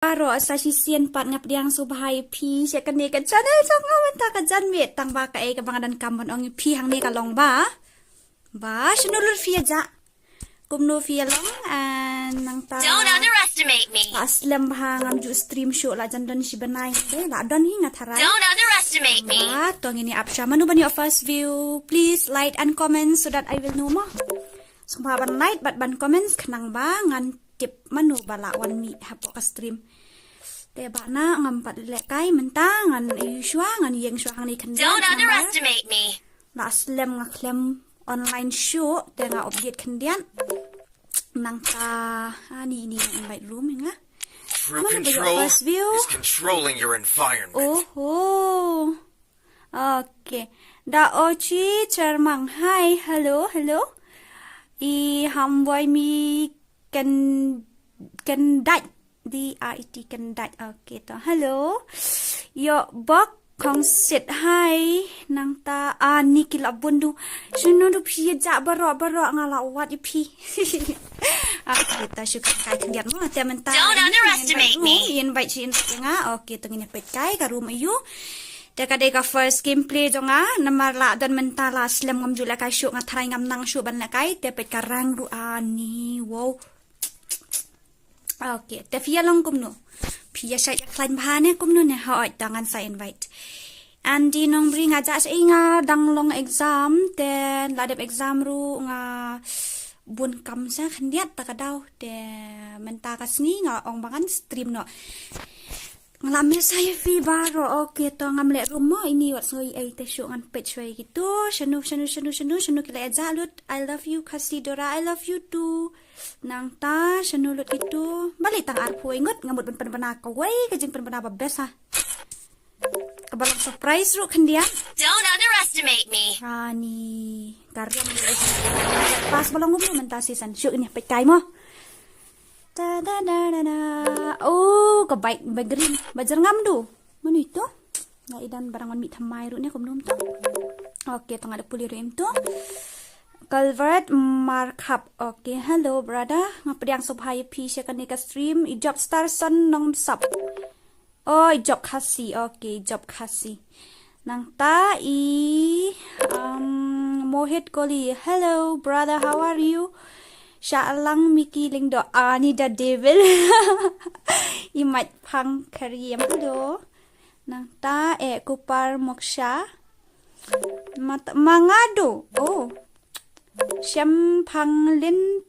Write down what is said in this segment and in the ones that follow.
Aro sa sisian pat ngap diang subhai pi sia kan ne kan channel sang ngawan ta ka jan met tang ba ka e ka bangadan kamon ong pi hang ne ka long ba shnulur fi ja kumno fi long an nang ta Don't underestimate me. aslam ba ngam ju stream show la jan don si banai de la don hi ngathara Don't underestimate me. tong ini apsha manu bani of first view please like and comment so that I will know more sumba ban like but ban comments khnang ba ngan tip manu bala wan mi hapo ka stream te ba na ngam pat le kai menta ngan shwa ngan yeng shwa hang ni kan Don't underestimate me. la slem nga klem online show te nga update kan dian nang ta ani ni invite room nga True Mana ba yung control first view? is controlling your environment. oh okay da ochi charmang hi hello I hamboy mi can dat DRET can dat okay to hello yo bok kong sit hi nang ta ni kilabundu suno du pi ja baro ngala wat pi kita syukur kai kendian mo te menta Don't underestimate me. invite nga okay to ngine pet kai ka room ayu Deka first gameplay jonga namar la dan mentala slam ngam jula kai syuk ngatrai ngam nang syuk ban la kai te pet karang ru ani wow okay te fia long kumno pia sai klan bhane kumno ne ha oi tangan sa invite andi nong bring aja sa inga dang long exam ten ladep exam ru nga bun kam sa khandiat takadaw te menta kasngi nga ong bangan stream no ngalamnya saya fi baro okay to ngamle rumo ini wat soi ai te syu ngan pet soi gitu shanu kila aja lut I love you Kasidora I love you too nang ta shanu lut gitu balik tang arpo ingot ngamut pen-pena ka wai kajing pen-pena babes ha kabalang surprise ru kan dia Don't underestimate me. rani karya pas balong ngum mentasi san syu ini pet kai mo da oh kebaik bagrin bajar ngamdu mana itu ngai dan barangan mi thamai ru ne komnum to okay tong ada puli rem to Calvert markup okay hello brother ngapriang subhai pi sekan ka stream I job star son nong sap oh job khasi okay job khasi nang ta Mohit Koli hello brother how are you Shaalang Miki Lingdo Ani da Devil Imat Pang Kariyam Hello Nang ta kupar moksha Mangado Oh Syam Pang Lin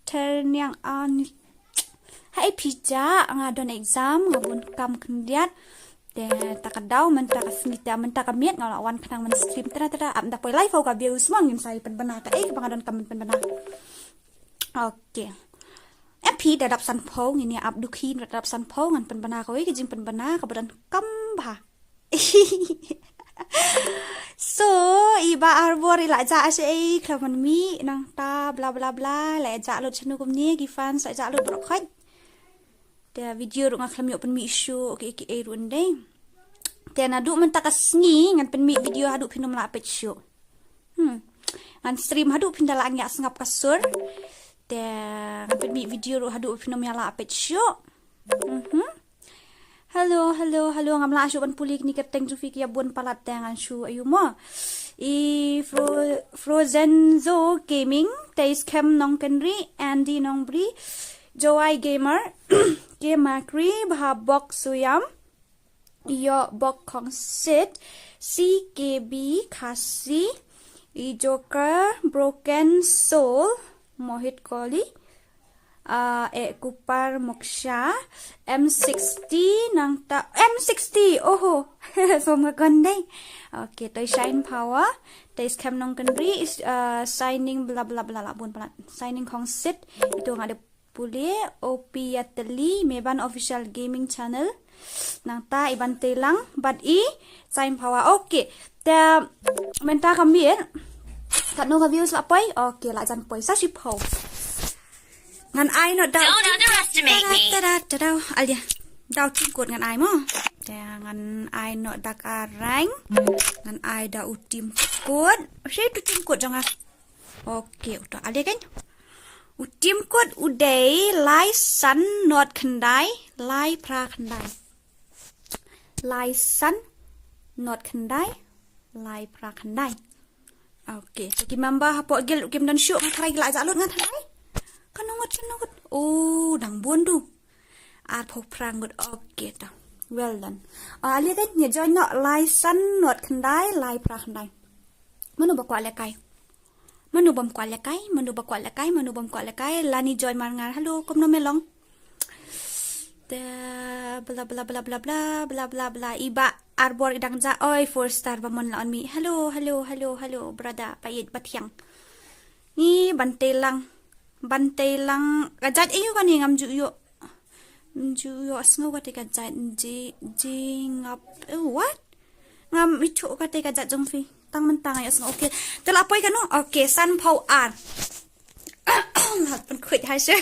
Ternyang Ani Hai pija ngadon exam ngabun kam kendiat de takadaw man takasnita man takamiet ngalawan kanang man stream tara am da poy live ka biu smang ngin sai penbana ka kabangadon kam penbana Okay. Epi dadap san po ini abdu kin dadap san po ngan penbana ko ke jing penbana ka badan kamba. So iba arbor ila ja ase klaman mi nang ta bla bla bla la ja lo chanu kum ni gi fan sa ja lo bro khaj. Te video ru ngaklam yo pen mi issue ke run dei. Te na du men takasngi ngan pen mi video hadu pinum la pet show. Ngan stream hadu pindala ngyak sengap kasur. Ngapain mi video ru hadu fenomena la apet show. Hello ngamla shu ban pulik ni keteng ju fik ya bun palat tangan shu ayu mo frozen zo gaming tais cam nong kenri Andy nong bri Joy gamer Gemakri bha box suyam yo bok kong sit CKB khasi Joker broken soul Mohit Koli kupar moksha M60 nang ta M60 oh so magandai okay to shine power to scam nong kanri is signing bla bla bla bun pala signing kong sit itu ngade puli OP Yateli meban official gaming channel nang ta iban telang but sign power okay ta menta kambir kat no views la poi okay la jan poi sa si po ngan ai no dau Don't underestimate me. alia dau tingkut ngan ai mo ngan ai no dak arang ngan ai da utim kut si tu tingkut janga okay to alia kan Utim kot uday lai san not khandai lai pra khandai. Lai san not khandai lai pra khandai. Okay, so kimamba hapok gel kim dan syuk ngatai gelak jalur ngan hai. Kanongot. Oh, dang bondu. Art phok prang gut okay ta. Well done. Ali kan nya join no lai san not khandai lai pra khandai. Manu bakwa lekai. Manu bom kwa lekai. Lani join mangar. Hello, kom no melong. Bla bla bla bla bla bla bla bla. Iba arbor idang ja oi 4 star bamon la on mi. Hello, brother. Payit bathyang. Ni bantai lang. Gajat iyo kan ngam ju yo asngo ka te gajat ji ngap. What? Ngam itu ka te gajat jong fi. Tang mentang ayo asngo. Okay. Telapoi kan no? Okay, san pau ar. Pen quit hai sure.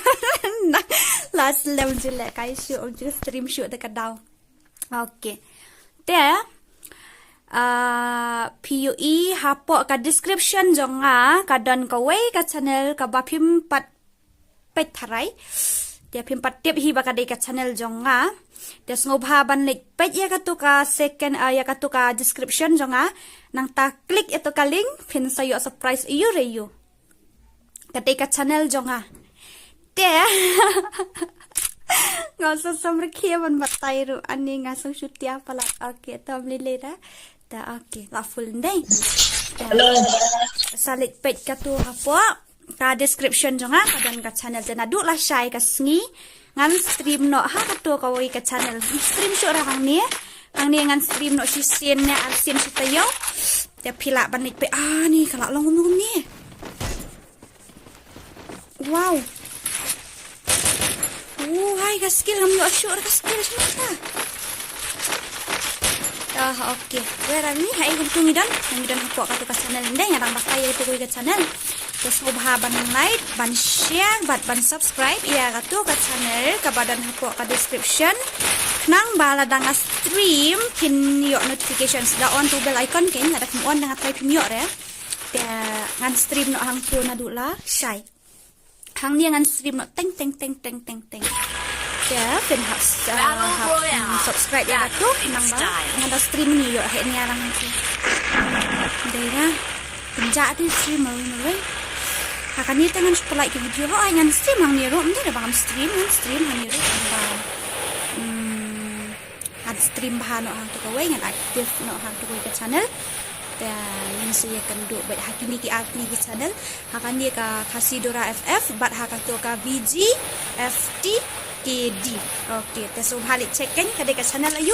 Last level jelek kai sure on just stream shoot dekat daw. Okay. There PUE hapok ka description jonga kadon ka way ka channel ka bapim pat pet tharai. Dia phim pat tip hi bakadai ka channel jonga. Dia ngobha ban link pet ya ka tu ka second ya ka tu ka description jonga. Nang ta klik itu ka link pin sayo surprise iyo reyo. Kadai ka channel jonga. Dia ngasa samrekhia ban batai ru ani ngasa syutia pala. Okay, tom lilera. Ta okay, la full ndai. Hello. Salit pet ka tu hapok. Ka description jonga kadon ka channel dena du la shai ka sngi ngan stream no ha ka to ka wi ka channel stream syo ra hang ni ngan stream no si sen ne al sen si tayo te phila banik pe ni kala long ngum ni wow hai ka skill ham yo syo ka skill semata okay wera ni hai kum tungidan hapok ka to ka channel ndai ngarang bakai to ka channel. Terus ngobha ban like, ban share, ban subscribe ia katu ka channel ka badan hapok ka description. Knang bala danga stream pin yo notifications da on to bell icon ken ada kum on danga try pin yo re. Dia ngan stream no hang tu na dula shai. Hang ni ngan stream no teng. Dia pin has subscribe ia katu nang ba ngan stream ni yo he ni arang tu. Dia penja tu stream mau. Akan ni tangan supply ke video ho ngan stream hang ni ro mde da bang stream hang ni ro had stream bahan no hang tu ka we ngan active no hang tu ka channel da yin si akan do bat hakini ki akni ki channel akan dia ka Kasidora FF bat haka tu ka VG FT KD. Okay, so balik check kan kada ka channel ayu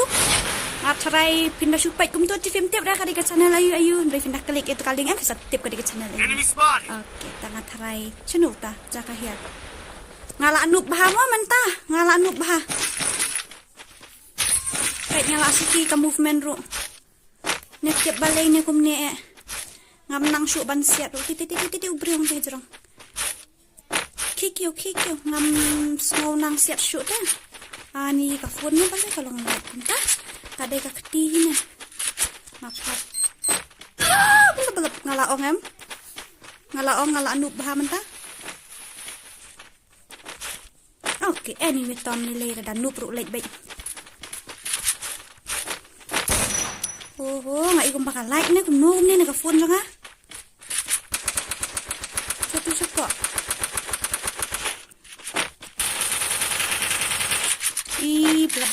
try pindah supaya kum tu film tip dah kada ka channel ayu dari pindah klik itu kaling bisa tip kada ka channel ayu. Okay, tanga try chanu ta jaka hiat ngala anup bah mo mentah ngala anup bah kayak ngala siki ka movement ro nek tip balai ne kum ne ngam nang syuk ban siat ro titi ubriong te jerong kikyo ngam snow nang siat syuk ta ani ka phone ni pasal kalau ngala entah kadai ka keti ni mapat belum ngala ong em ngala anup bah mentah. Okay, anyway tom ni le dan nup ru lek baik. Ngai kum bakal like ni kum nu ni na ka phone jong ha. Satu bla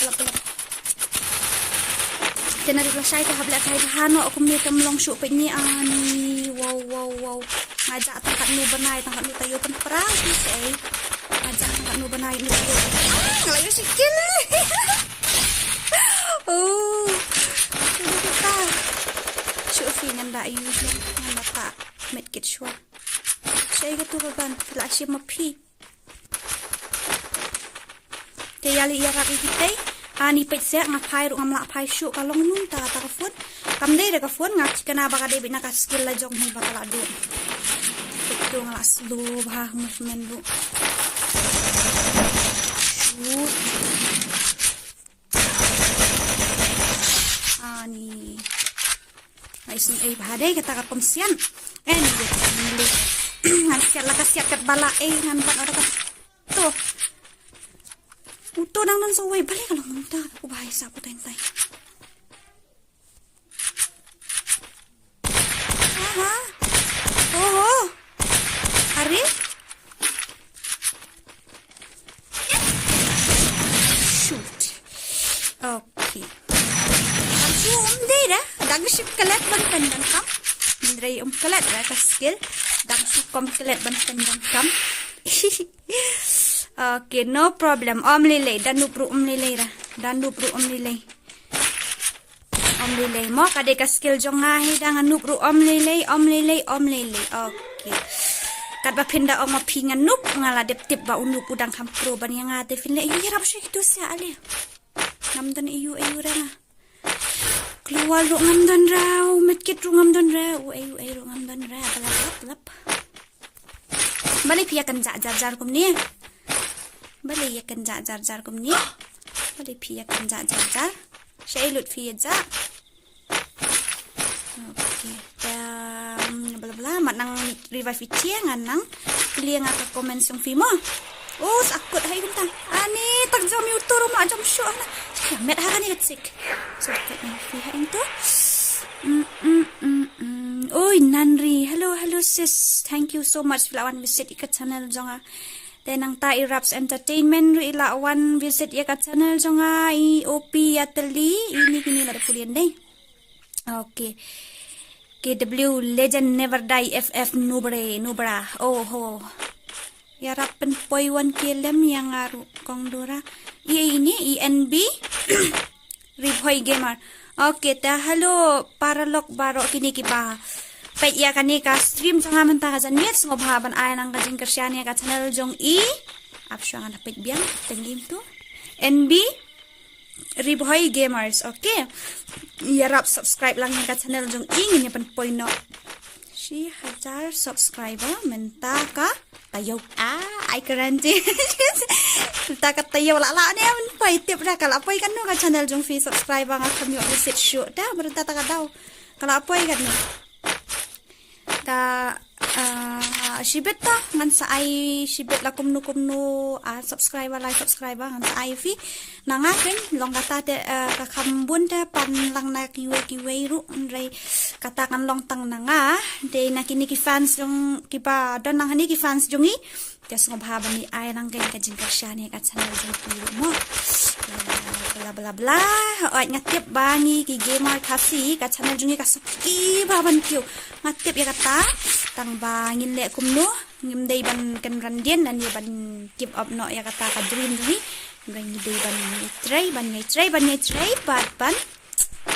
Tenari selesai ke habla kai hano aku mi kamlong syuk pe ni ani wow ngajak tangkat nu benai tangkat nu tayo pen pra sei ngajak tangkat nu benai nu ngelayu sikil kita syuk fi nganda ayu nganda ta medkit syua sei ka tu ban la shi mapi te yali ya ka kita ani pet se ngapai ru ngamla pai syu kalong nun ta ka phone kam dei da ka phone ngak kana ba ka dei bina ka skill la jong hi ba la do tu ngala slow ba movement bu ani ai sin ai ba dei ka ta ka komsian anyway Ngan siap lah kasiap kat bala ngan ban ora kat. Tu. Uto nang nan saway balik kalau munta aku bahaya aku tay. Aha. Oh. Hari? Shoot. Okay. Dira, dag kalat ban pandang kam. Dray kalat ra ka skill. Dag kom kalat ban pandang kam. Okay, no problem. Lilay, dan nupro lilay ra. Dan nupro lilay. Lilay mo kade ka skill jong ngahi dangan nupro lilay. Okay. Kat ba pinda o mapingan nup ngala dep-tip ba unup udang kam pro ban yang ate finle iyo hirap siya ito siya ali. Ngamdan iyo ra nga. Keluar ro ngamdan raw, metkit ro ngamdan raw, ro ngamdan raw, lap. Balik piya kan jar kum ni. Balik kan jar kum ni. Balik piya kan jar. Siya ilut piya ja. Okay. Bla mat nang revive chia ngan nang pilih nga ka comments yung fi mo. Oh, sakot hay kuntang. Ani tagjo mi uturo ma jam show na. Met ha ni katsik. So kat ni fi ha into. Oi Nanri, hello sis. Thank you so much for visit ikat channel jonga. Tenang ta Raps Entertainment ri ilawan visit ikat channel jonga I OP atali ini kini la pulian deh. Okay. KW Legend Never Die FF Nubra. Oh ho. Yarapan poi 1 kilem yang ngaru kong dora. Ini INB Ribhoy Gamer. Okay, hello Paralok Baro kini kipa. Pait ya kani ka stream sa ngaman ta kajan net ngobhaban ay nang kajing kersyani ka channel jong apsyo nga napit biang tengim to. NB Ribhoy Gamers, okay. Yarap subscribe lang yung channel jong ingin yung panpoy no. 1000 subscriber menta ka tayo. Ay karanti. Ta ka tayo lala ni man pay tip ra kala poy kan no ka channel jong free subscriber nga kami visit show da berta ta ka daw. Kala poy kan no. Ta shibet ta ngan sa ay shibet la kumno subscriber ngan sa ay fi nangaken long kata te kakambun te pan lang na kiwe ru ndray kata kan long tang nanga de nakini ki fans jong kipa don nang hani ki fans jongi tes ngobhaba ni ay nang gen kajing kasyani ka channel jong puro mo bla oi ngatip bangi ki gamer kasi ka channel jongi kasuki baban kyo ngatip ya kata tang bangin le kumno ngimday ban kan randian dan ya ban keep up no ya kata ka dream jongi ngai day ban ngai try ban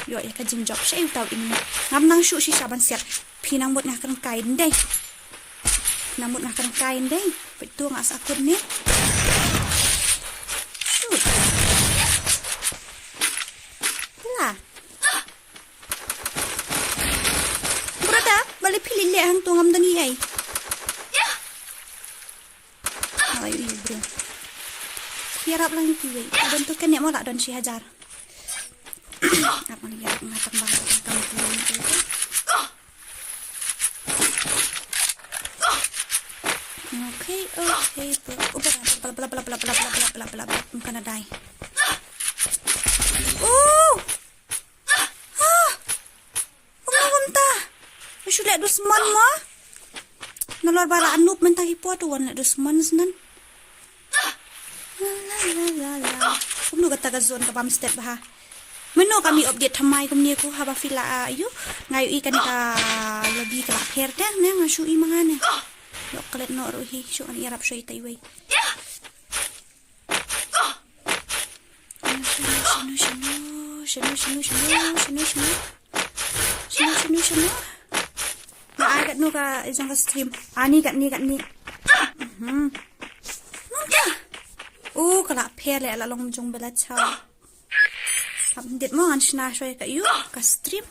yo ya ka jing job siya utaw ini ngam nang shu si saban siap pinang bot nga kan kain day namut nga kan kain day pito nga sa akod ni shoot la brada balik pilih le hang tungam dani ay ay bro hirap lang yung kiwi don to kanya mo la don si hajar apa ni ya ngatang banget kamu kiwi Okay, bla I'm gonna die. Oh! Kumta. Masuk lihat dusman mo. Nalor bara anup mentah hipo tu wan lihat dusman senan. La. Kumno kata gazon ka pam step ha. Meno kami update thamai kumni ko haba fila ayu ngayu ikan ka lagi ka perde ne ngasu i mangane. Yo kalet no ruhi so ani arab shay tayway. Shino. Naagat no ka isang ka stream. Ani kat ni. Nunta. Kala pere ala long jong bela cha. Dit mo ang sinashoy ka iyo ka stream.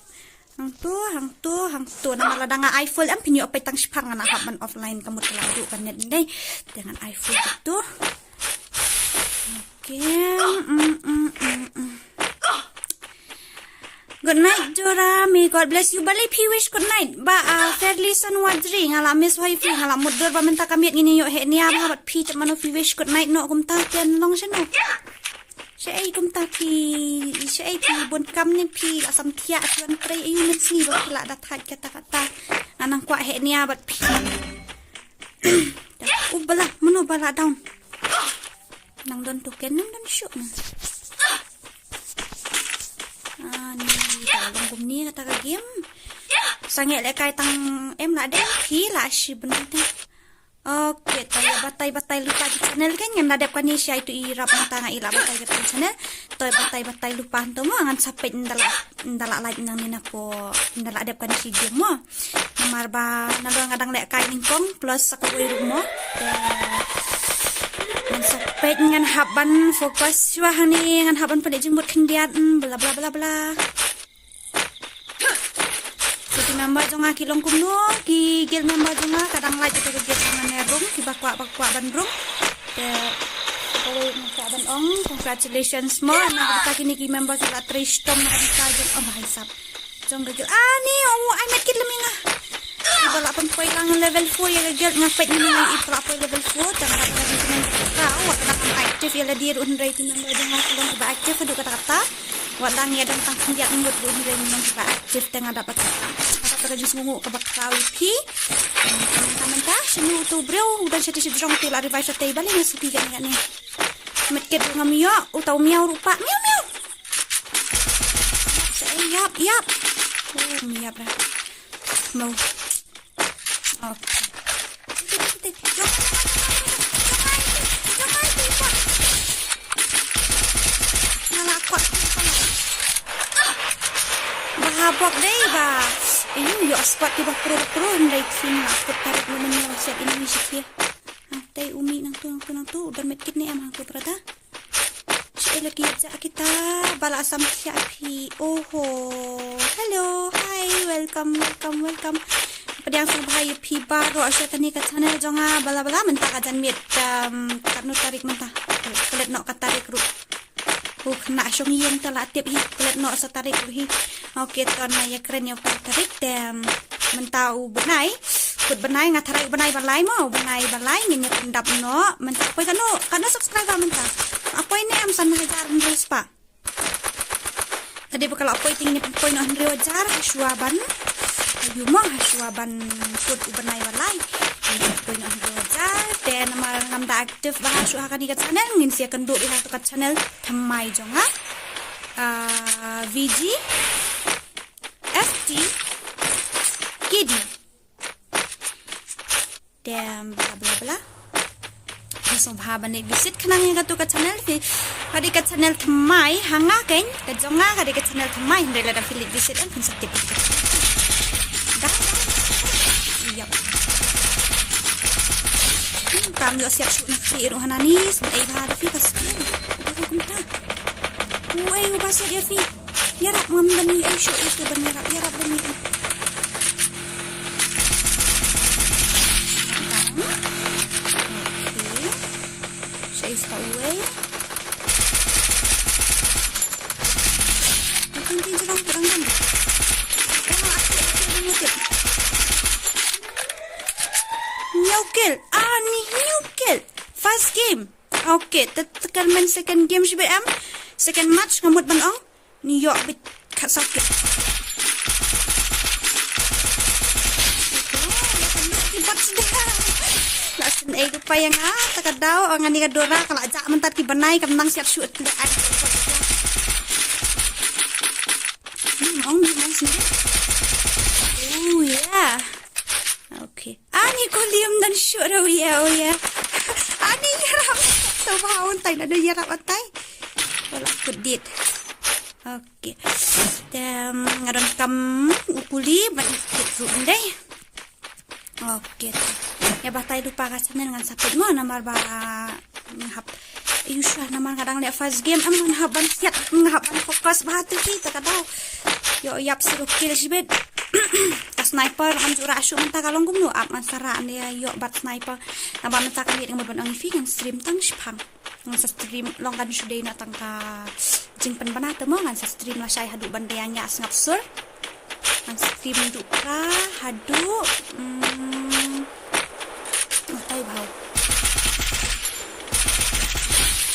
Hang tu na malada nga iPhone ang pinyo apay tang sipang nga nakaban offline kamot kalado ka net day dengan iPhone itu okay Good night, Dora. May God bless you. Balik pi wish good night. Fairly son wadri. Ngala miss wifi. Ngala mudur ba minta kami ngini yuk hek niya. Ba pi tak mano pi wish good night. No, kumta tiyan long siya no. Siya ay kumta pi. Siya ay pi. Bun kam ni pi. Asam tiya. Tuan pray. Ayun na si. Ba pila dathat kata-kata. Anang kwa hek niya. Ba pi. Bala. Mano bala down. Nang don tuken. Nang don shoot na. Ni dalam gum ni kata game sangat lekai tang em nak ada pi lah si benar tu. Okey, tayo batai lupa di channel kan yang nadap kan ni siya itu irap mata nga ila batai di channel. Tayo batai lupa tu mo ngan sampai ndala like nang ni nako ndala adap kan si game mo. Namar ba nalo ngadang lekai ningkong plus aku rumah. Sampai dengan haban fokus wah ni dengan haban pada jemput kendian bla bla bla bla. Jadi member jonga kilong kumno ki gil member jonga kadang like kita gil dengan nerung ki bakwa bandrung. Kalau nak ban ong congratulations mo na kita kini ki member kita tristom na kita jeng oh hisap. Jong gil ni I met kid leminga. Wala pang poy lang level 4 yung gil ngapit ni mga ipa level 4 tangan apa ni wala kang active yala dir un rating ng mga lang ba active do kata-kata wala nga dan tang hindi ang mood un rating ng ba active tanga dapat kata jus ngungu ka bakrawi pi kamanta sinu to bro udan siya ti drong til arrive sa table nga sipigan nga ni metkit nga miyo utaw miyaw rupa miyaw yap miyaw bra no. Okay. Bahabak deh ba. Ini yuk squat tiba pro ndai sini aku tarik naman niya siya ini siya. Tay umi nang tu udah medkit ni amang tu prata. Siya lagi aja kita bala asam siya pi. Oho. Hello. Hi. Welcome. Pada yang subhai pi baru asya tani ka channel jonga bala mentah ka jan miet karno tarik mentah kelet no ka tarik ru kena syong yen tala tip hi kelet no sa tarik ru hi oke ton na ya keren ya tarik tem mentah u benai put benai ngatarai benai balai mau benai balai nginya pendap no mentah poi kano subscribe mentah apa ini am san hajar terus pa tadi bakal apa tinggi poi no hajar syuaban Yuma haswaban put ubanay walay. Ito yung ang then namda active bahasyo akan ikat channel ngin siya kendo ilato kat channel thamay jonga VG FT Kidi then bla bla bla. So haban ni visit kanang igato kat channel kadi kat channel thamay hanga ken kajonga kadi kat channel thamay hindi la filit visit ang konsepte Yap. Kami siap shoot nak firu hananis, ay bahada fi kas. Ako kumta. Uy, ubasa dia fi. Yarap mamdani ay shoot itu benar yarap demi. Okay. Chase away. Nanti jerang kan. New kill. First game. Okay, tekan main second game siya second match ngamut banong. New York bit kat sakit. Lasin ay pa yang takadaw ang ani kadora kala aja mentat ki banay kamnang siap shoot kali ay. Mong sini. Oh yeah. Okay. Ani ko liam dan shoot oh yeah. Ani yarap. Tabahon tay na do yarap atay. Wala ko dit. Okay. Ngaron kam ukuli maikit runday. Okay. Ya batay lupa ka channel ngan sapit mo namar ba ngahap. Usual naman kadang le first game amon haban siat ngahaban fokus bahatu kita kadaw. Yo yap siro kill sibet. sniper ang jura asyuk mentah kalong gumnu ap masara dia yok bat sniper naba mentah kali dengan berbon ang ifi kan stream tang shpang ngan sa stream long kan shuday na tang ka jingpen bana temo ngan sa stream la syai hadu bandayanya ngap sur ngan stream dukra hadu tai bau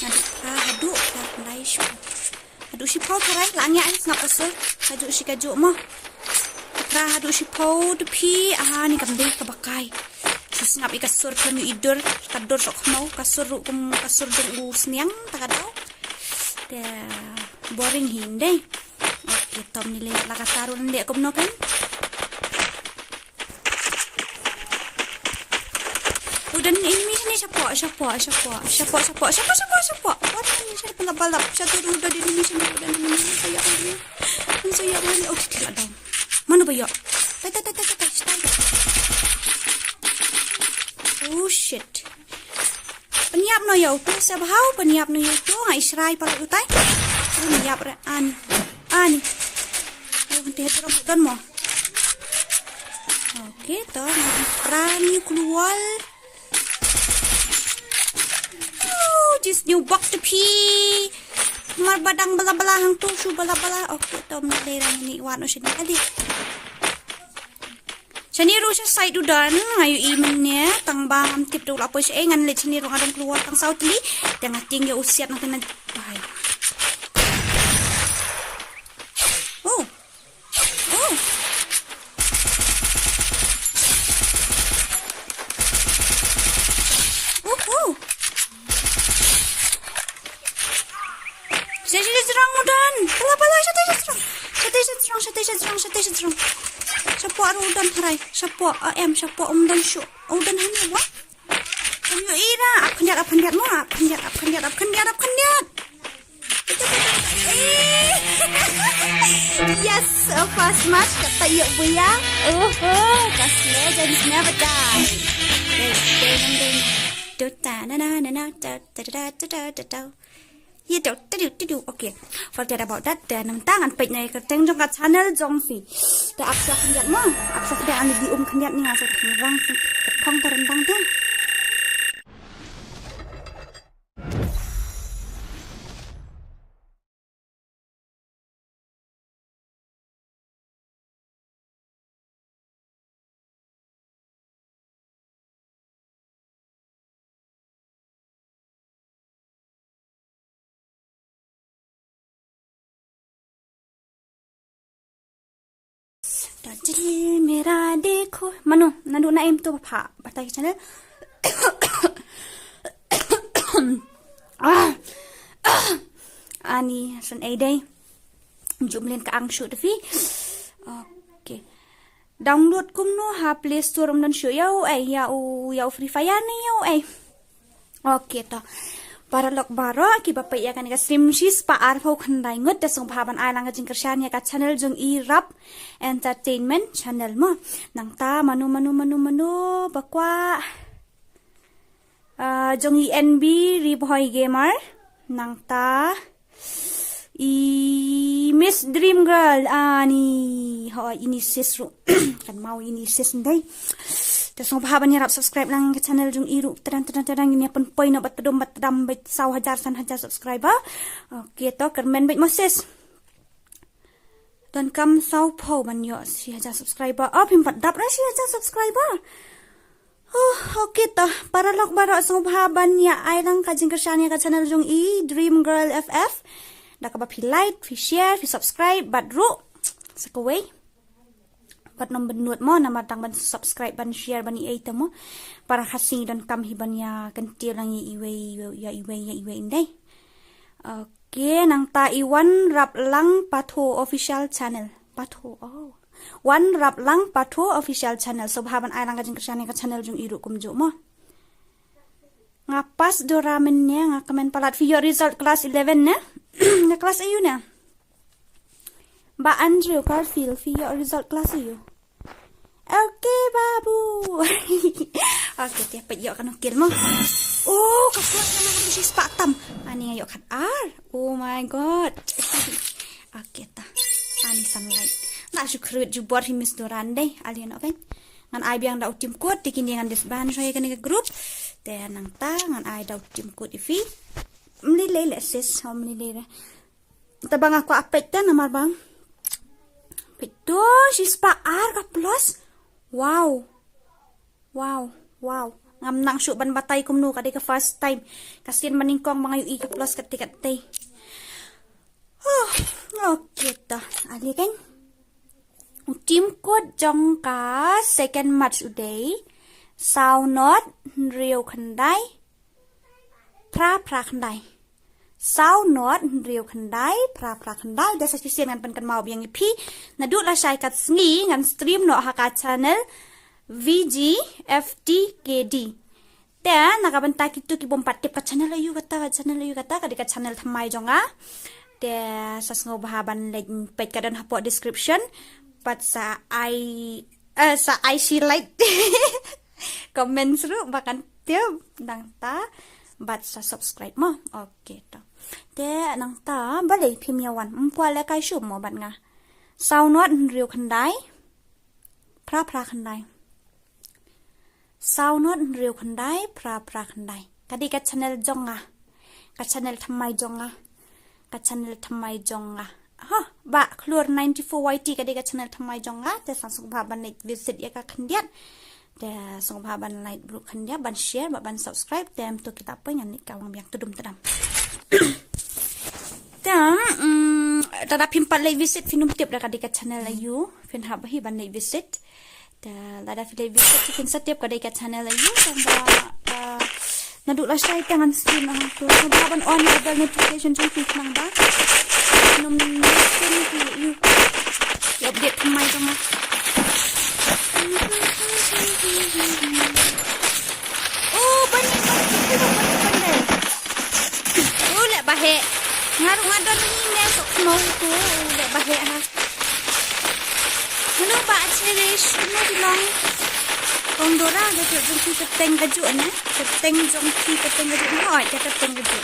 ngan dukra hadu la bandai shpang hadu shipau tharai langya ngap sur hadu shikaju mo hadu shipau de pi ni kamdei kabakai ngap ikasur kami idur kador sok mau kasur dung sniang takadau de boring hinde oke tom nile laka tarun de kumno kan udan ini ni siapa what ni siapa balap satu udah di Indonesia udah di saya ini oke tidak ada mana bayo tai oh shit penyap no yo tu sabau penyap no yo tu ngai srai pala utai penyap re ani oh dia terus kan mo oke to rani keluar just new box to pi mar badang bala hang tu su bala oke to mele ni wano sini kali chani ru sa side udan ngayu imennya tang bang tip tu lapo se ngan le chani ru ngadang keluar tang sautli tang ating ya usiat nang tenan bai oh saya serang udan pala saya serang Siapa udan harai? Siapa am? Siapa dan syuk? Udan hanya what? Kamu ira? Apa kendiat mu? Apa kendiat? Yes, fast match kata yuk buya. Cause legends never die. Ya okay. Forget about that. Dan tangan page na ikateng jong kat channel jong fi. Da aksa kendiat mo. Aksa kada ani di kendiat ni ngasa rang kong terentang ta. Dajil mera dekho mano nadu na em to pha batai channel ani san ai dai jumlen ka ang shoot fi okay download kum no ha play store dan show yau yau free fire ni yau okay ta para lok baro ki bapai ya kan ka stream shis pa arfo khandai ngot da song phaban ai lang jing kersan ya ka channel jong i rap entertainment channel mo nang ta manu bakwa jong i nb riboy gamer nang ta i miss dream girl ani ho ini sisru kan mau ini sis ndai Tasong pahaban rap subscribe lang ke channel jung iru terang ini pun point bat pedom bat dam bet 1,000 subscriber. Okay to kermen bet Moses. Dan kam sau po ban yo 1,000 subscriber. Pim pat dap ra 1,000 subscriber. Okay to para lok baro song pahaban ya ai lang ka jing kersan ka channel jung i Dream Girl FF. Da ka ba pi like, pi share, pi subscribe bat ru sakaway. Pat nom benut mo nama tang ban subscribe ban share ban i item mo para khasi dan kam hiban ya kentil lang iwe indai. Okay nang ta iwan rap lang patho official channel patho one rap lang patho official channel so haban ai lang ka jing ka channel jung iru kumjo mo ngapas doramen nya ngakamen palat video result class 11 na na class ayu na ba Andrew Garfield video result class ayu. Okay, babu. Okay, tiap yuk kan ukir mo. Oh, kapot na naman si Spatam. Ani ngayon kan R. Oh my god. Okay, ta. Ani sunlight. nak syukur ju buat himis doran deh alien okay ngan ai biang dau tim kod tikin dengan desban shoy kan ke grup te nang ta ngan ai dau tim kod ifi mlile leses how mlile tabang aku apet ta namar bang pito sispa ar ka plus wow ngam nang syuk ban batay kumnu kadai ka first time kasin maningkong mga yu ka plus katikatay okay ta ali kan tim kod jong ka second match uday sao not real khandai pra khandai sao not real khandai pra khandai da sa sisian ngan pan kan mau biang ipi nadu la sai kat sngi ngan stream no ha ka channel VGFTKD dan nakabanta kitu ki bom patip ka channel ayu kata kadika channel thamai jonga de sasngo bahaban like page kadan hapo description but sa IC like comments ru bakan tiap nang ta but sa subscribe mo okay to de nang ta balai phimyawan mpwa le kai shum mo bat nga sao not real khandai pra khandai sao not real khandai pra khandai kadika channel jonga ka channel thamai jonga ha ba klur 94YT kadika channel thamai jonga te sangsung baban like visit ya ka khandiat te sung baban like bro khandia ban share ban subscribe tem to kita pa nyan ni kawang biang tudum tadam tam tada pimpat like visit finum tip da kadika channel ayu fin habahi ban like visit da lada filay visit chicken setiap kadai kat channel ayu tamba naduk la syai tangan screen ang tu sababan on bell notification jong click nang ba nomination you update thamai jong oh bani le bahe ngaru ngadon ni sok mau tu le bahe ha hello ba cherish no bilong kong dora de jong ki keteng gaju ne keteng jong ki keteng gaju hoi te keteng gaju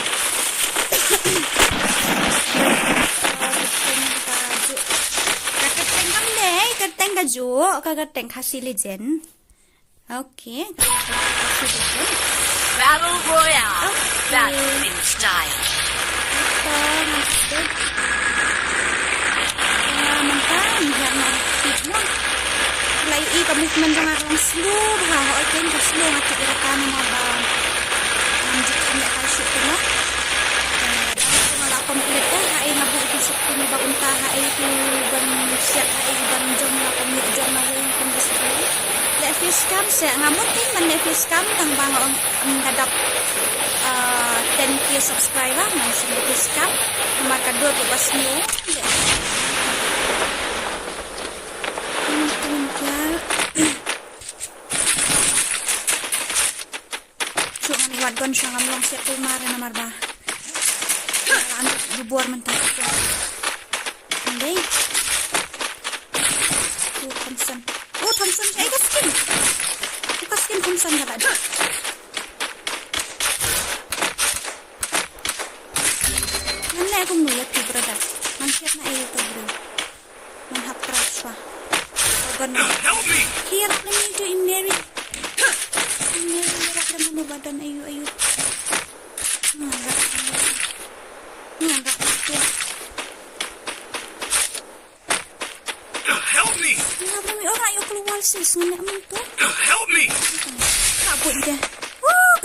keteng gaju ka keteng khasi legend okay Battle Royale. Battle in style. Lai i ka movement jang arong slow ha ho ken ka slow ha ka ka na ba anjit na ka shoot no wala complete ha ay nabu ko shoot ni ba unta ha ay tu ban siya ha ay ban jom na ko ni jom na way kung gusto le fish cam siya ngamot tin man le fish cam tang bang ang gadap 10k subscriber man si fish cam maka do ko bas niyo wadon siya ngamlong siya kumara na marba ano bubuar man tayo hindi Thompson siya ay kaskin Thompson ka ba nan na akong nuyat ki brada man siya na ay ito bro man haprak siya Help me! Here, let me do in Mary. Mo badan ayu. Help me! Kenapa mi orang ayo keluar sis ngene amun tu? Help me! Kabut dia.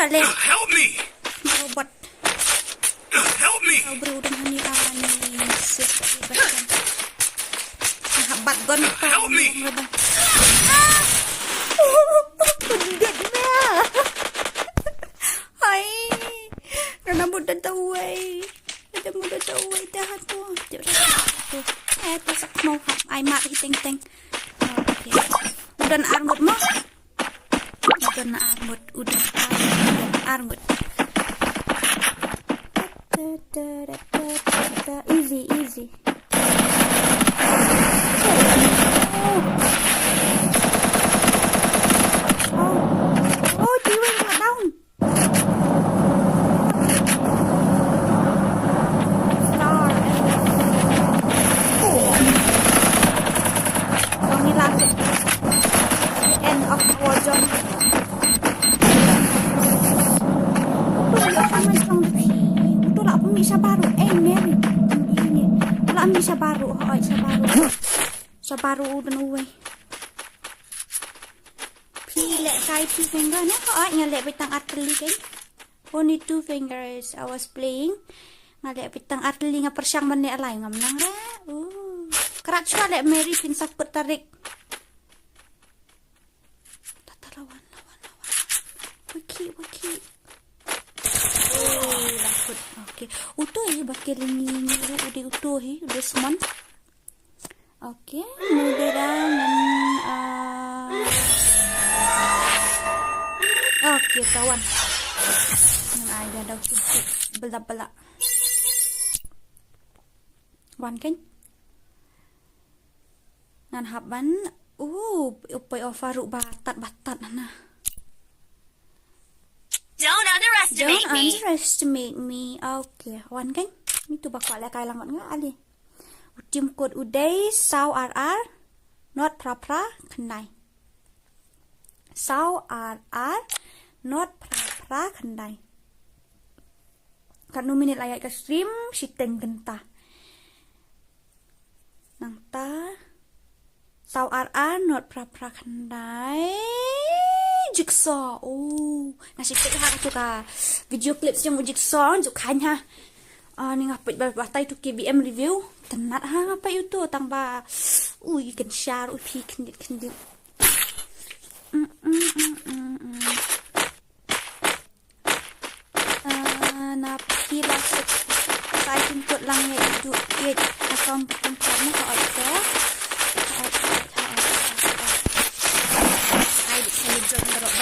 Kale. Help me! Robot. Help me! Kau berudang hani sis badan. Habat gon pa. Help me! Mudah tahu dah tu. Pasak mau ai mak hiteng teng. Okey. Udan armut mo. Udan armut. Easy. Oh, jiwa nak down. ni siya baru. Ay, siya baru. Siya baru dan uwe. Pilek kay 2 finger na. Ay, ngalek bitang artillery kan. Only 2 fingers I was playing. Ngalek bitang artillery nga persyang mani alay ngam nang ra. Kerat chua lek Mary pin sakut tarik. Lawan. Waki. Lakut. Okay. Utuh bakil ni udah udah seman. Okay. Mudah okay, kawan. Yang ada dah cukup belak-belak. Wan kan? Ngan haban, upai Faruk batat nah. Don't underestimate me. Okay, wan kan? Itu bakal lah kai langot nga ali. Utim kod uday sau RR not pra kendai. Sau RR not pra kendai. Kan minit layak ke stream siteng genta. Nang ta sau RR not pra kendai. Jigsaw. Nasi kek ha tu ka video clips yang jigsaw juk kan ha. Ni ngapit batai tu KBM review. Tenat ha apa itu tambah. You can share upi kendit. Napila saya jemput lang ya itu account tempatnya kau ada. Saya join barok.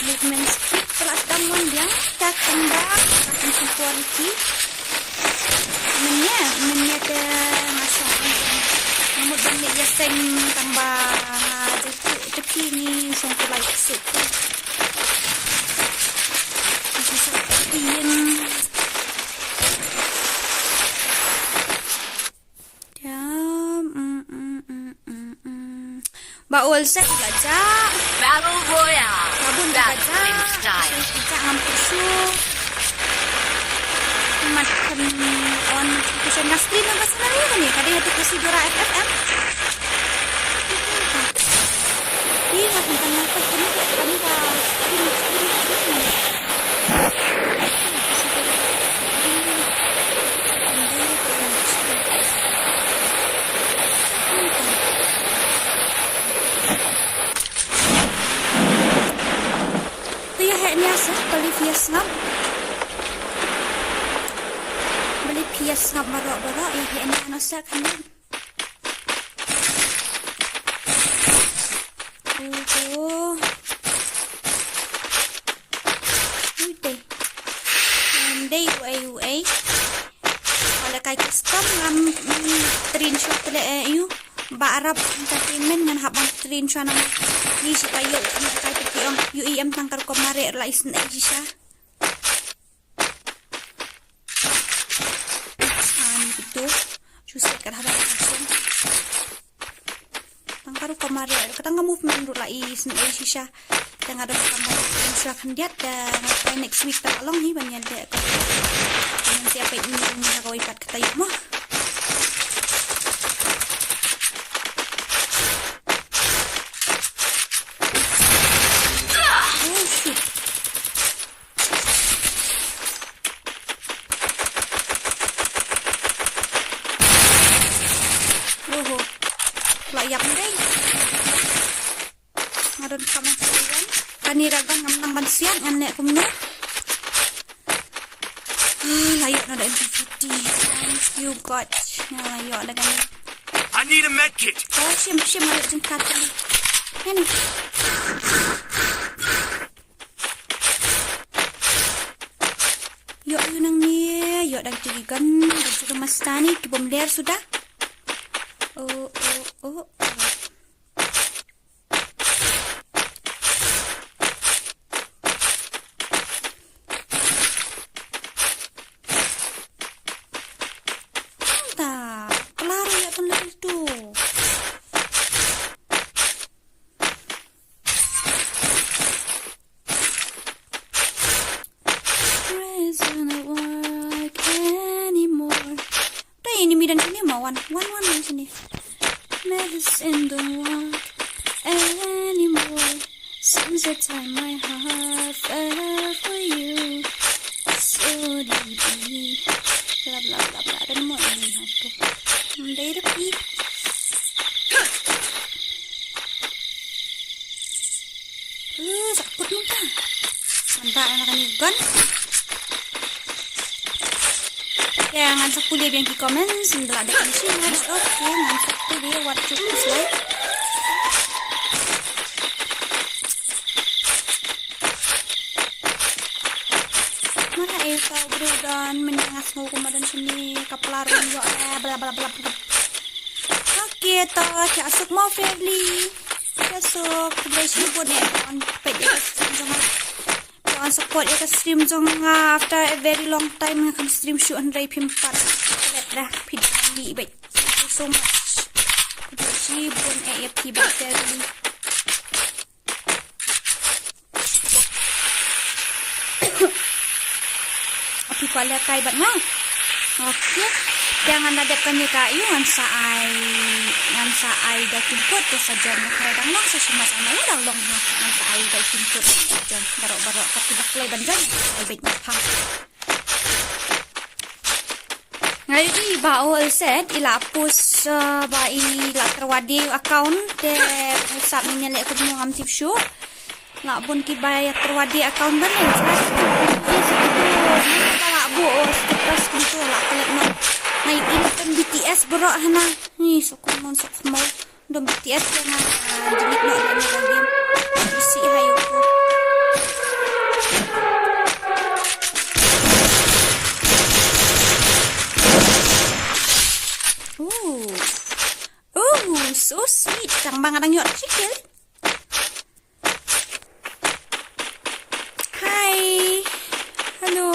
Movement speed kelas damun dia tak tembak akan quality. Mennya ke masuk. Namun banyak dia seng tambah teki ni sampai like set. Masih seperti Baul saya belajar. Battle Royale. Kabun That's belajar. in style. Kita hampir syuk. Macam on kusen nastri na ba sana rin ni? Kadi hati kasi Dora FFM. Iya, tentang apa kami ba beli pias ngap barok-barok ya enak nasa kan. Uite. Andai UA. Kalau kai custom ngam screenshot le you ba Arab entertainment ngan habang screenshot nang ni supaya kai yang UEM tangkar komare lais na siya. Susah kan habang langsung. Tangkar komare katang movement ru lais na siya. Tang ada kamar instruction dia dan next week tak long ni banyak dia. Nanti apa ini kau ipat kata mo. Layak deh. Ngadon kami sekalian. Kaniragan ngamnang bansian nganek kumno. Layak na da MP50. Thank you God. Layak na gani. I need a med kit. Oh, siya malit yung kata. Yan eh. Yuk nang niya. Yuk dan tirigan. Dan juga mas tani. Kibom ler sudah. Oh. Entah, kelar ya kan itu. Crazy. enemy dan sini mau one dan sini. Medicine don't want anymore since the time my heart fell for you so deeply. Blah blah blah blah. Dan mau ini aku. Dari repeat. Sakit muka. Mantap anak ni gun. Jangan sepuluh yang di komen. Sendiri ada kunci. Oke, mantap tu dia. What to like. Mana Eva bro dan menyangas mau kemarin sini kepelarun juga. Bla bla bla bla. Oke, toh asuk mau family. Asuk guys buat ni on page jangan support ya ke stream jong after a very long time akan stream shoot and rape him part dah pidani baik thank you so much si bon AFT battery api pala kai bat ngau okey jangan hadapkan ni kayu ngan saai dah timput tu saja nak kadang long sama-sama ya dah long ngan saai dah timput saja barok-barok tapi dah play banjang ai baik pang ngai di baul set ilapus bai la terwadi account de usap ni lek aku ngam tip show nak pun ki bai terwadi account ban ni tak bos terus gitu lah kelak nak naik ini BTS berok hana ni sokong mon sok semua dom BTS yang jenis nak dalam game isi hayo so sweet tang bang adang yot sikil hi hello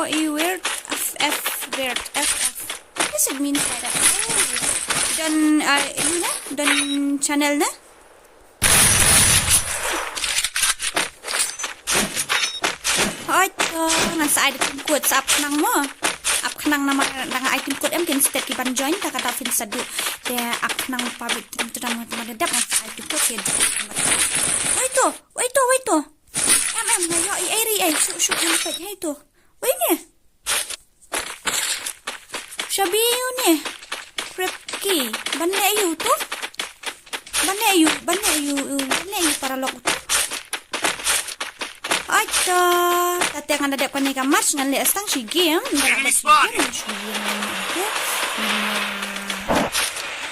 you weird ff weird ff does it mean that dan ini na dan channel na ngan sa ID code sa nang mo ap nang nama nang item code em kin step ki ban join ta kata fin sadu de ap nang pabrik tudang madadap ngan sa ID code ya wait to em na yo ai shoot yang pet hai to wait ni Shabiu ni Kripki Banda ayu tu Banda ayu para lok tu Acha Tati ang nadap kan ni ka match Ngan lias tang si game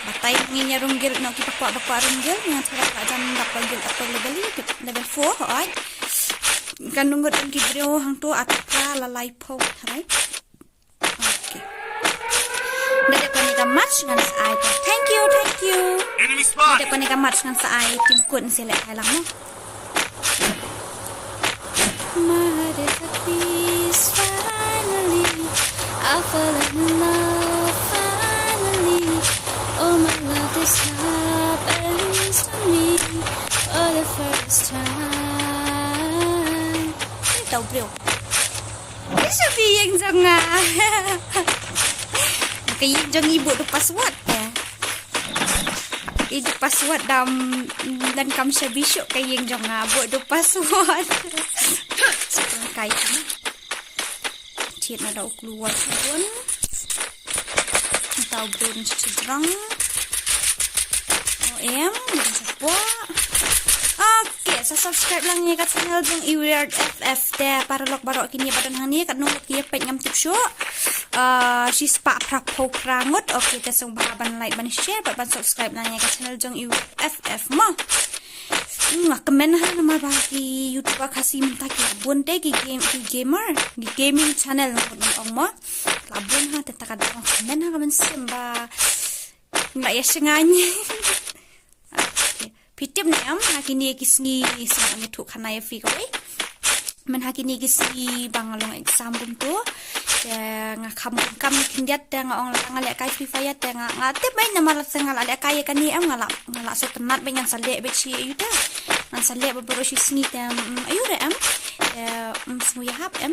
Batay nginya runggil No kipakwa runggil Ngan sarap ka jam Dapat gil Dapat level 4 Alright Kan nunggut ang kibrio Hang tu atka lalai po Alright Dadap ko ni ka match ngan sa ay. Thank you. Enemy spot. Dadap ko ni ka match ngan sa ay. Team kun sila ay lang mo. My peace finally. I fall in love finally. Oh my love this happens to me for the first time. Ito bro. Sabi yang janga. Kaya jang ibu tu password ya. Ibu password dan kam syabisuk kaya yang jang abu tu password. Sekarang kaya ni. Cik nak dah keluar pun. Tahu belum sejarang. OM dan siapa. Okay, so subscribe lang niya kat channel jong iweird FF de para lok barok kini badan hang ni kat nungkut dia pet ngam tip show. She's pa prapo prangot. Okay, tasong ban like ban share ban subscribe lang niya kat channel jong iweird FF mo. Komen ha nama bagi YouTube kasi minta ki abon de ki gamer, ki gaming channel ng mo. Abon ha tetakad ang komen ha kaman simba. Nggak ya senganya. Pitip ni am hakini kisni sang itu kana ya fi koi men hakini kisni bangalong exam buntu ya ngakam kindiat ya ngong ngale kai fi fayat ya ngate bain nama sengal ale kai kan ni am ngala so tenat banyak sale be chi yuda nan sale beberapa sini tem ayu re am semua hap te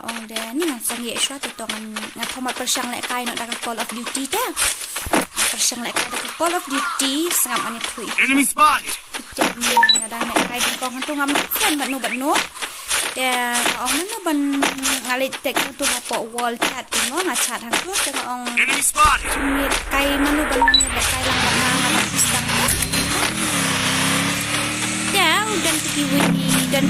ong de ni sang ye shot to ngan thomat persiang lek kai no daga Call of Duty te persiang lek kai daga Call of Duty sangam ani thui Enemy spotted! ngadang lek kai di kong tu ngam kan bat no te ong no ban ngalit tek tu po wall chat no nga chat hang tu te ong Enemy spotted! ni kai manu ban ni lek kai lang ngam sistang ya dan dan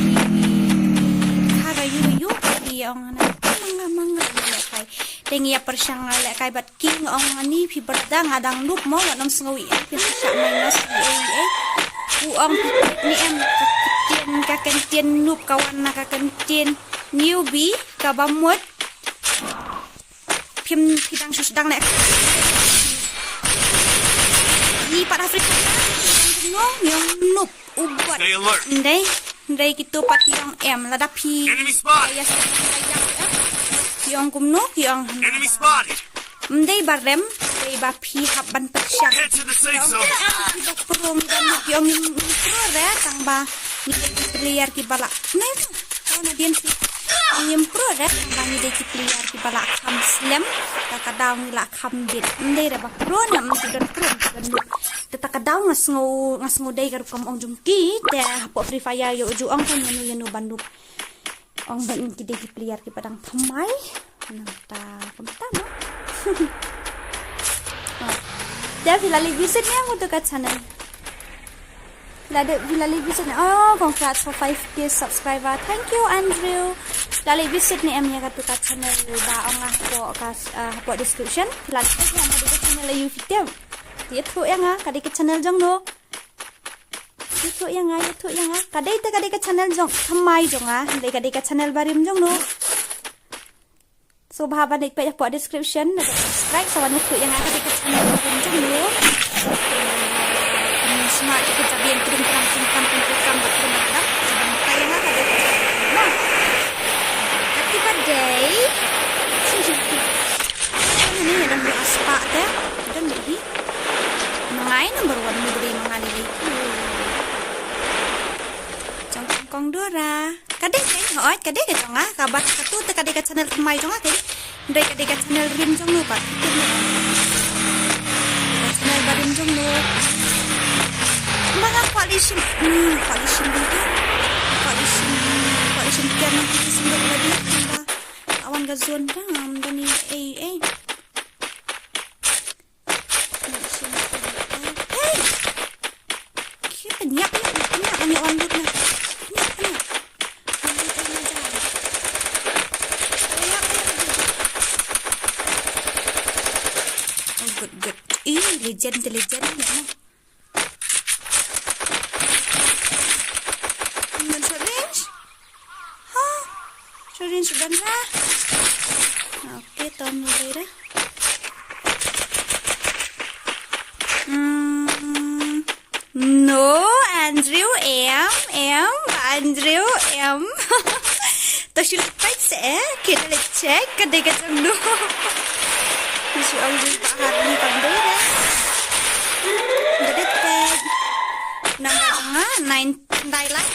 kara yu yang na manga lek kai tengi ya persiang lek kai bat king ong ani pi berda ngadang lup mo nam sengawi pi sa minus uang ni em kakentien lup kawan na kakentien newbie kabamut pim pidang susdang lek ni pada Afrika ngong yang lup ubat Stay alert! ndai gitu pati yang em lada pi Enemy spotted! ya yang kumno yang Enemy spotted! ndai barem ndai ba pi haban persiang Head to the safe zone! tidak perlu dan yang pro tang ba ni player ki bala nah ana dian si yang pro tang ba ni de ki player ki bala kham slam takadaw ni la kham dit ndai ra ba pro nam ti dan pro dan takadaw ngasngo dai kar kom ong jumki te po Free Fire yo ju ong kan yanu bandu ong ban ki de ki player ki padang thamai nanta kamtama dia filali visit ni aku dekat channel. Filali visit ni. Oh, congrats for 5k subscriber. Thank you Andrew. Filali visit ni em ya dekat channel ba ong po description. Filali visit ni dekat channel you video. Dia tu yang kadai ke channel jong no. Itu yang kadai ke channel jong thamai jong kadai ke channel barim jong no. So bahaba naik pa po description subscribe sa wanu ko yang ada di channel barim jong no. Smart ko sabihin program betul sebab kaya nga kada. Nah. Happy birthday. Ini ada aspa teh. Dan lagi. Mengai number 1 ni beri mengani lagi. Kong Dora. Kadai hoi kadai ke jong kabar katu te kadai ke channel mai jong ke. Ndai kadai ke channel rim jong no pa. Channel barim jong no. Mga coalition kan semua lagi awan gazon dam dan ni hey kita niap ni on loop na good legend ya Syurin sudah dah. Okey, tahun mulai dah. No, Andrew Andrew Terus lepas kita cek kedai kacang dulu. Mesti Andrew tak hari pandai dah. Dekat 9 Thailand.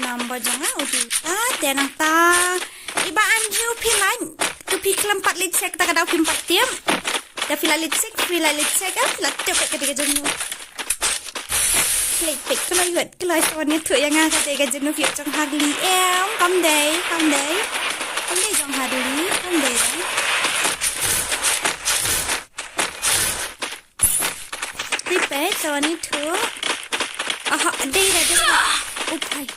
Nambah jangan udah dan ta iba Andrew pilan tu piklam 4 lecek tak ada 4 tiam dah fila lecek kan latep ke tiga jenuh lecek kalau soalnya tu yang ada tiga jenuh fiat jong Harley kam day jong Harley kam day tipe soalnya tu day okay.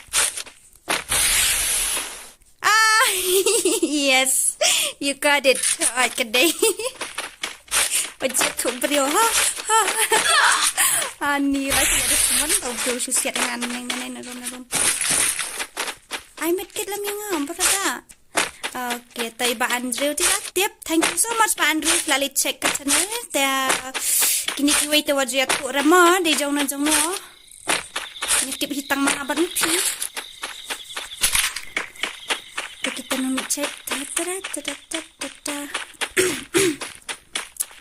Yes, you got it. Kedai. Pajak tu beriau. Ani lagi ada teman tahu beriau susiat dengan narum. I met kid lam yang apa tak? Okay, tapi Pak Andrew tidak tiap. Thank you so much Pak Andrew. Lalu check ke channel. Dia kini kiwai tu wajah tu ramah. Dia jauh na. Ini tip hitang mana abad ni. Kita nak cek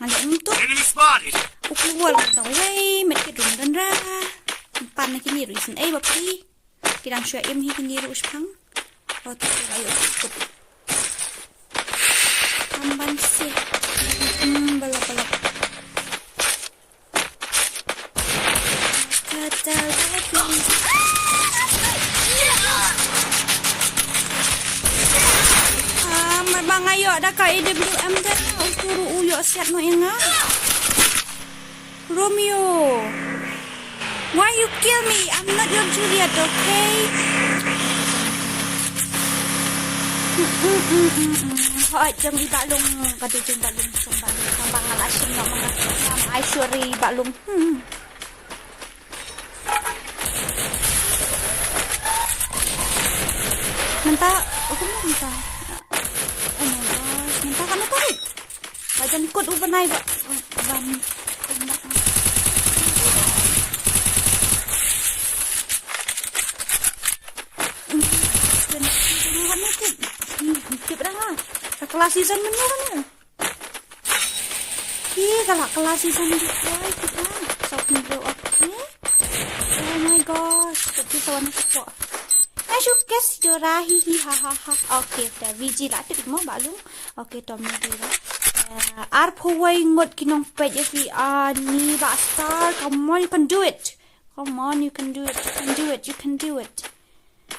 Ngayon to. Enemy spotted. Ukuwal ng way, met kidung dan ra. Pan na kini reason ay bapi. Kidang siya im kini ru uspang. O to ayo ikut. Tamban si. Balap. Kata lagi. Mabangayo dah ka EWM dah. Turu uyo siat no inga. Romeo, why you kill me? I'm not your Juliet, okay? Hoy, jeng ibalong kadu jeng balong ang bangal asin no mga Aishwari balong. Manta, okay mo manta. Oh my gosh, manta ka na to. Bajan ikut ubanay ba? Kelas season mana kan? Kalau kelas season di kita sok video okay. Oh my gosh, tapi sawan ko. Asyik kes dora hihi hahaha. Okay, dah VG lah tu mau balung. Okay, tom ni dora. Arpaway ngot kinong pet fi ni ba star. Come on, you can do it. Come on, you can do it. You can do it.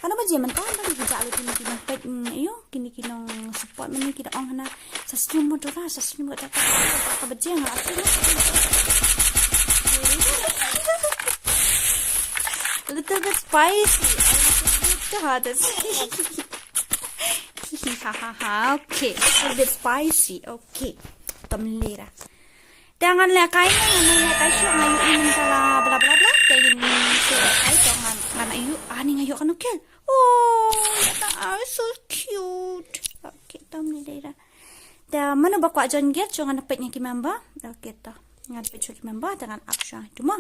Ano ba diyan man ta ba bija lo kinong pet iyo kinong support man kita ong hana sa stream mo dora sa stream mo ta ka ba diyan ha a little bit spicy okay a little bit spicy okay tamlera jangan le kai na kai syo ngayon inon kala bla bla bla kay ni so kai to ngana ayu ani ngayo kanu kel oh that are so cute okay tamlera da mana ba kwa jon get so ngana pet nya ki member okay to ngana pet ki member dengan option itu mah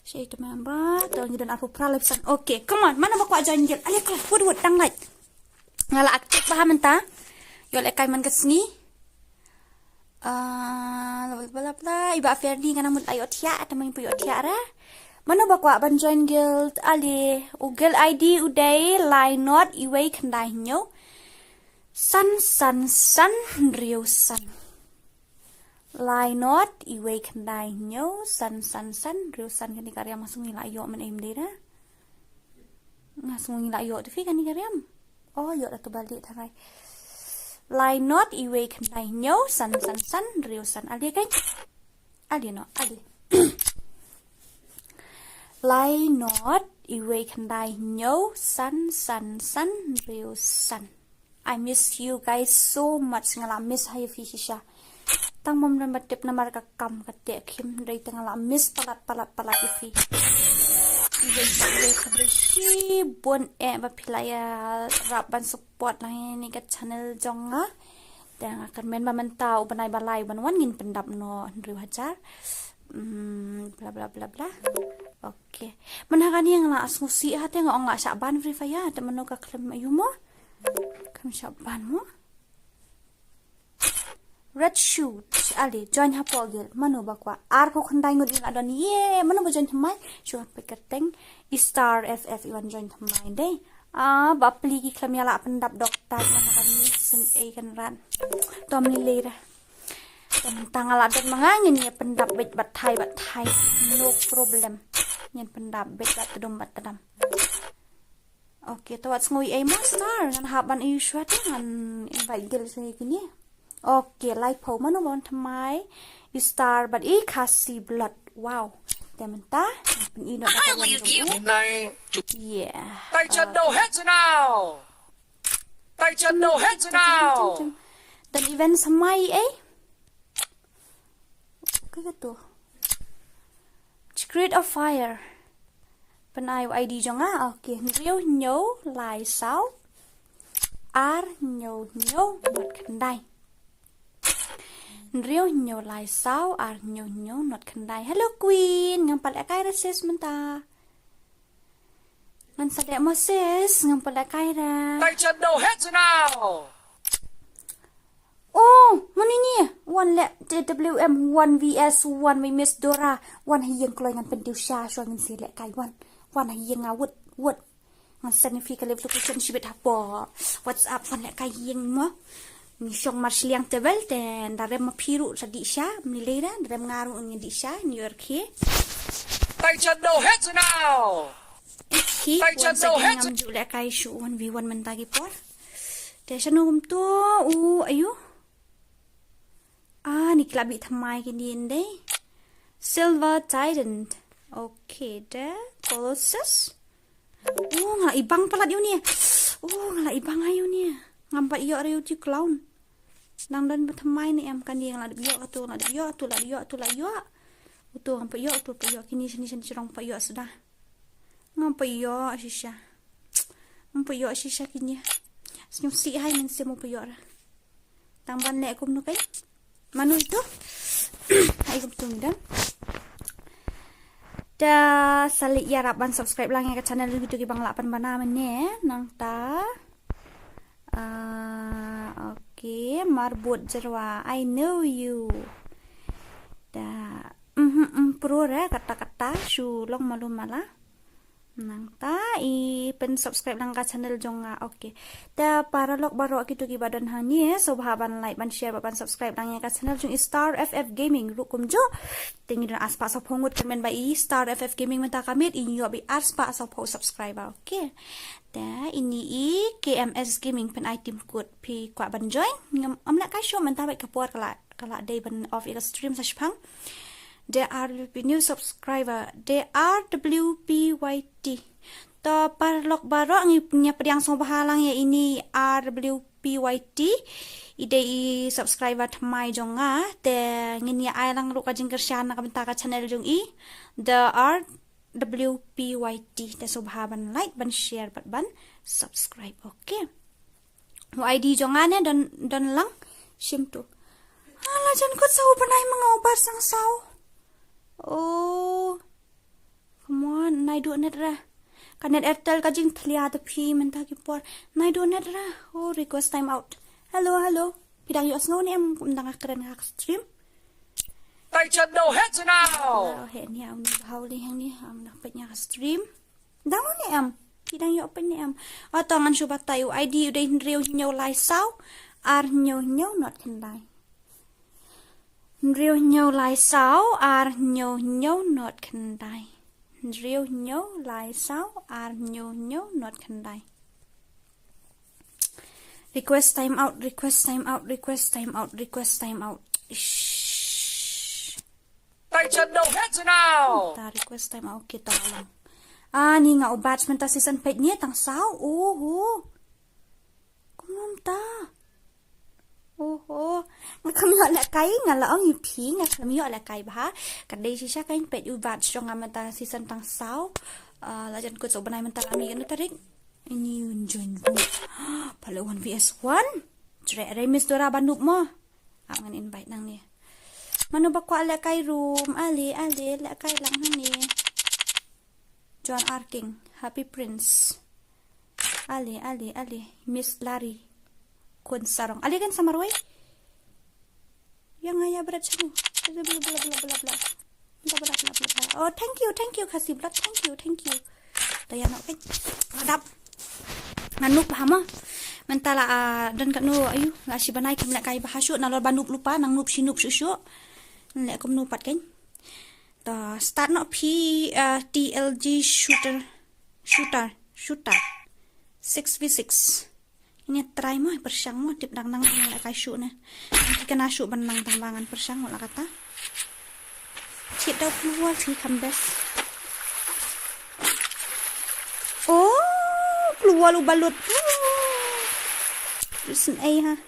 saya itu member to ngidan aku pralipsan okay come on mana ba kwa jon get ale kala wud dang light ngala aktif paham ta yo le kai man ke sini bla iba Ferdi kana mut ayo tia tamang puyo tia ra mana bakwa ban join guild ali ugel ID uday line not iway kandai nyo san rio san line not iway kandai nyo san rio san kani karyam masung ila ayo man aim dera ngasung ila ayo tu fi kani karyam oh yo tu balik tarai line not iway kandai nyo san rio san ali kan ali no ali line not iway kandai nyo san rio san I miss you guys so much ngala miss hay fi shisha tang mom na matip na marka kam kate kim dai tangala miss palat fi si bon ba pilaya raban support lang ni ka channel jonga tang akan men ba man tau banai balai ban wan ngin pendap no 1000 bla bla bla bla okay manhagani yang la asmusi hate nga nga sa ban free fire ta mano ka klem ayumo kam sa ban mo red shoot ali join ha pogel mano bakwa ar ko khandai ngod ing adon ye mano ba join thamai sure pekateng star ff iwan join thamai dei ba pli ki klam yala pendap dokter manhagani sen e kan ran tom ni leira tanggal adat mangangin ya pendap bet bat thai no problem nyen pendap bet bat tedam okay to what's ngoi ai master ngan haban i shwat ngan invite gel se kini okay like po mano bon thamai star but i khasi blood wow tementa pen ino I leave you. Này, chụp yeah tay chân đầu hết rồi nào. Tay chân đầu hết rồi nào. dan event samai cái tu Secret of Fire penai ID jong okay riu nhớ lại sao ar nhớ not kandai riu nhớ lại sao ar nhớ not kandai hello queen ngam pala kai rasis menta ngan sadek Moses ngam pala kai ra Tay chân đầu hết rồi nào. Oh, mana ni? One lap TWM, one VS, one with Miss Dora, one hayang kloy ngan pentiu sha shwa ngan si lek kai one hayang ngawut wut ngan significant location shibet hapo. What's up one lek kai hayang mo? Ni syong marsliang tebel dan darem mapiru sa di sha, milay na darem ngaru ng di sha, New York here. Tay chân đầu hết rồi nào. Hi, Tay chân once đầu again hết. ngam ju lek kai shu 1v1 mentagi por. Deshanum tu, ayu. Ni klabi thamai ke din deh. Silver Titan. Okay, dah. Colossus. Nga ibang pala yun niya. Nga ibang ayo niya. Ngampat iyo rayo ti clown. Nang dan thamai ni em kan dia ngalad iyo atu ngalad iyo atu la iyo atu la iyo. Utu ngampat iyo atu pa iyo kini sini cirong pa iyo sudah. Ngampat iyo shisha. Ngampat iyo shisha kini. Senyum si hai men semu pa iyo ra. Tangban le kum nu kai. Manu itu? Hai kumtung dah. Dah salik ya rapan subscribe lang ya ke channel video ki bang lapan bana mene nang ta. Okay, marbut jerwa. I know you. Dah pro ra kata-kata shu long malum mala. Nang ta pen subscribe lang ka channel jonga. Okay. Da para lok baro kitu ki badan hani so bahaban like ban share ban subscribe lang ya ka channel jong Star FF Gaming rukum jo. Tingi dan aspa sa pongut komen ba Star FF Gaming menta kamit inyo bi aspa sa po subscriber. Okay. Da ini KMS Gaming pen item code pi kwa ban join ngam amla ka show menta ba kapuar kala day ban of stream sa shpang. There are new subscriber. There are WPYT. To parlok baro ang nya pediang so bahalang ya ini RWPYT. Ide subscriber thamai jonga te ngin ya ai lang ru ka jing kersyana ka benta ka channel jong the RWPYT te so bahaban like ban share ban subscribe. Okay. ID jonga ne don lang shim tu. Ala jan ko sa ubanay mga ubar sang saw. Oh, come on, nai do net ra. Kanet Airtel ka jing thlia the phi menta ki por. Nai do net ra. Oh, request time out. Hello. Pidang yo snow ni em kum dang keren ka stream. Tay chân đầu hết rồi nào. Hẹn ni am hau li hang ni am nak pet nya ka stream. Dang ni em. Pidang yo pen ni em. Atangan shubat tayo ID udah rew nyaw lai sao. Ar nyaw not can lai. Riêu nhau lại sao ar nhau not can die. Riêu nhau lại sao ar nhau not can die. Request time out. Tay chân đầu hết rồi nào. Ta request time out kita lang. Ni nga batch man ta season 5 niya tang sao. Kumum ta. Kami ala kai ngalaong ipi kami ala kai bah kadai sisa kain pet ubat strong amata season tang sao lajan ko so banay man talami ano tarik ini join room pala 1vs1 tre Miss Dora bandup mo angan invite nang ni mano ba ko ala kai room ali ala kai lang hani John Arking Happy Prince ali Miss Larry kun sarong ali kan sama Roy yang ngaya berat semua bla. Oh thank you kasih blood thank you daya nak kan hadap manuk bahama mentala dan kat nu ayu lasi banai kim nak kai bahasuk nalor banuk lupa nang nup sinup susuk lek kum nupat kan ta start not p TLG shooter 6v6 ini try mo persyang mo tip dang nang la kai shoot na kena shoot benang tambangan persyang mo la kata cik dah keluar si kambes keluar lu balut listen ha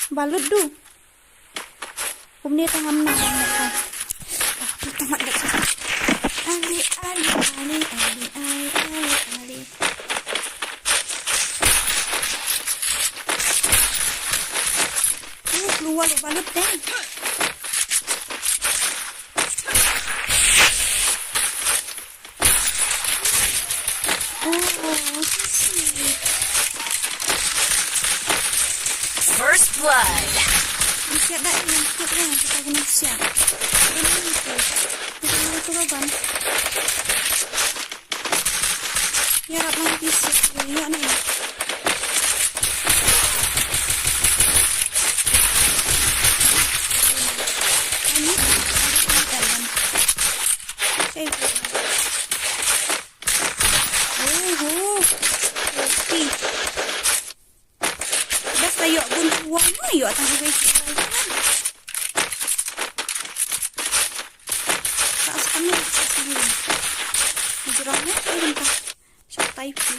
balut du ni tangam na tamat dak ali keluar lu balut deh. First blood. Siap dah yang siap dah kita guna siap. Ini tu kan. Ya nak bisa ya ni. Yuk atas gue tak sekamnya jerangnya entah siapa itu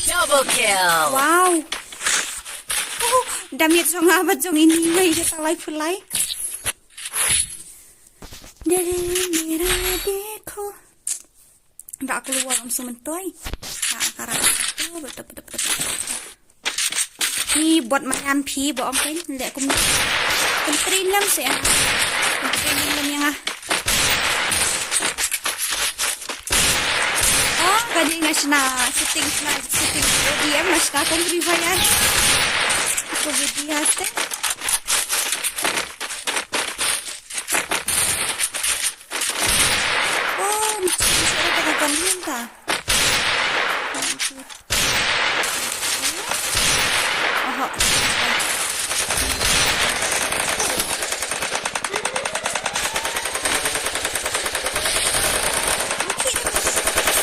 Double kill. wow damit song apa song ini ngai dia talai fulai dari mera dekho ndak keluar langsung mentoy tak karang itu betul ni buat makan pi buat apa ni lihat aku penterilam saya penterilam yang oh kadi ngasna setting dia mas takon riwayat aku dia teh oh mesti ada kandungan ta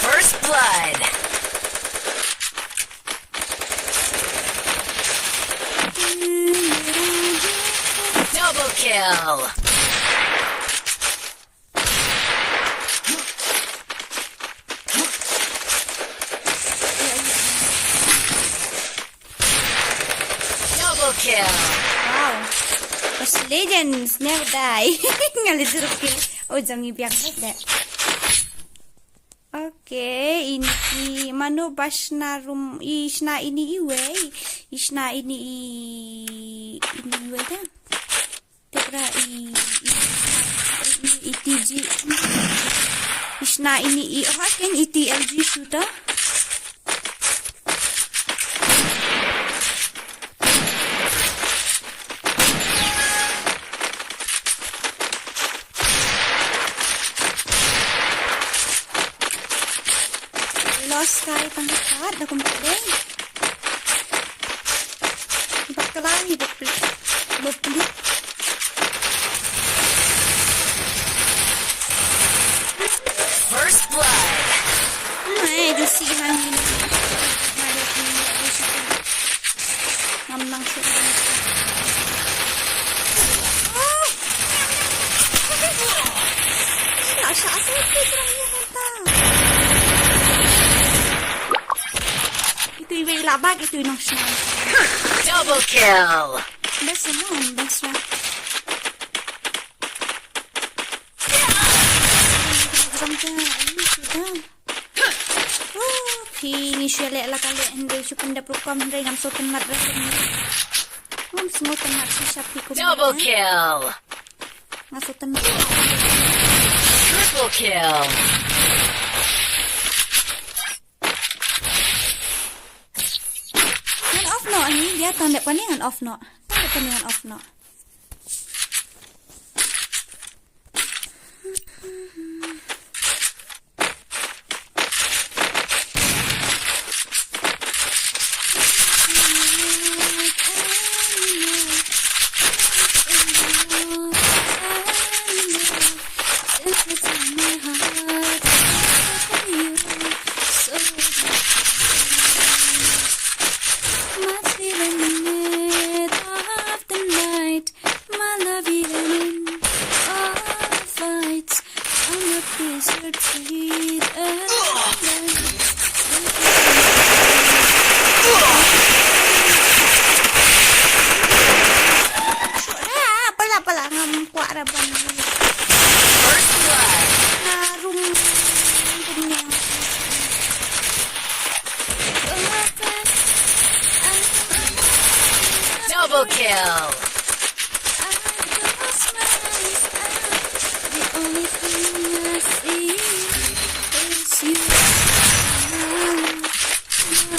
First blood. Double kill. Double kill. wow Those legends never die ngalir kill oh jangan biang that. Okay, ini mano basna rum isna ini iwe isna ini iwe kan tekra itj isna ini kan itlg sudah lost kahit ang lahat na kumpare. Iba't ka lang, iba't pelit. First blood. Ay, dusihan yun. Namnang siya. Oh! Wala siya. Asa yung pitra niya kanta? Ito yung labag, ito yung siya. Double kill. Best naman, best na. Ini siya lek la kali hindi siya panda program hindi ngam so temat rasa ni. Ngam semua temat siya piku. Double kill. Ngaso temat. Triple kill. Ngan off no ani dia tanda paningan off no. Tanda paningan off no. Double kill.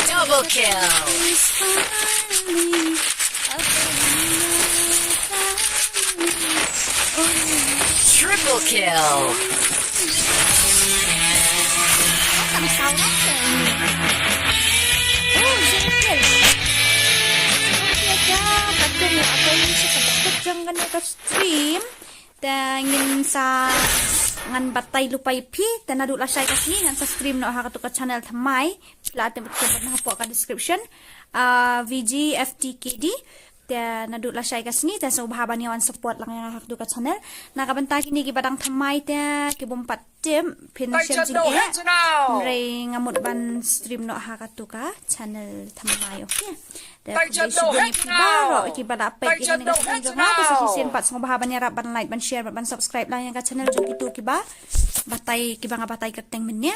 Double kill. kill. Ang sao lắm rồi. Oh, zero kill. Okay ka, katong nga ako yung sa katakot dyan ganun ka stream. Ngin sa ngan batay lupay pi nadula siya kasi ngan sa stream no hakatuka channel thamai pila atin betul na po ka description VG FTKD nadula siya kasi ni so bahaba niya support lang yung hakatuka channel nakabanta kini gibadang thamai kibumpat tim pinsyal jige ray ngamut ban stream no hakatuka channel thamai okay baro ikibada page ini ngan jonga sa sisin pat so bahaba niya ban like ban share ban subscribe lang yung channel jung itu kiba batay kiba nga batay kateng mennya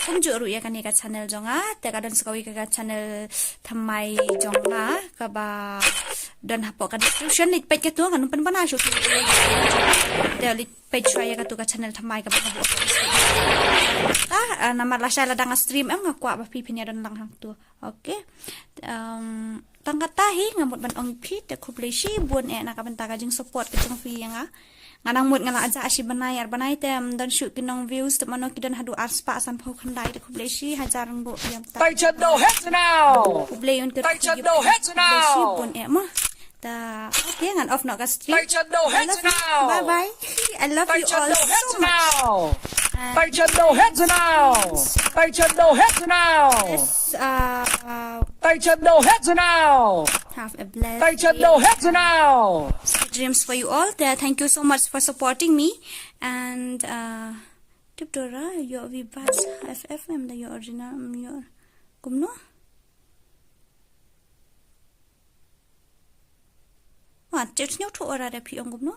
kung juru ya kan ka channel jonga kadon sakawi ka channel thamai jonga kaba don hapo ka description lit page ka kan pan bana shoot lit page ya ka to ka channel thamai ka ba nama lasya ladang stream nga kwa ba pipinya don lang hang tu okay tangkatahi ngamut ban ong pi te kubleshi bun nakabanta ka jing support kitong fi nga nganang mut ngala aja asi banai tem dan shoot kinong views te mano kidan hadu arspa asan pau khandai te kubleshi hajarang bo yam ta tay chân đầu hết nào kublei un tay chân đầu hết kubleshi nào bun ma ta okay ngan off no ka stream tay chân đầu hết nào bye bye I love tay you chân all đầu hết so much nào tay chân đầu hết nào tay chân đầu hết nào let's tay chân đầu hết nào have a blessed tay chân đầu hết nào sweet dreams for you all. Thank you so much for supporting me. And Tiptora, your vibas FFM, the your original, your kumno. What? Just new to order the pion kumno.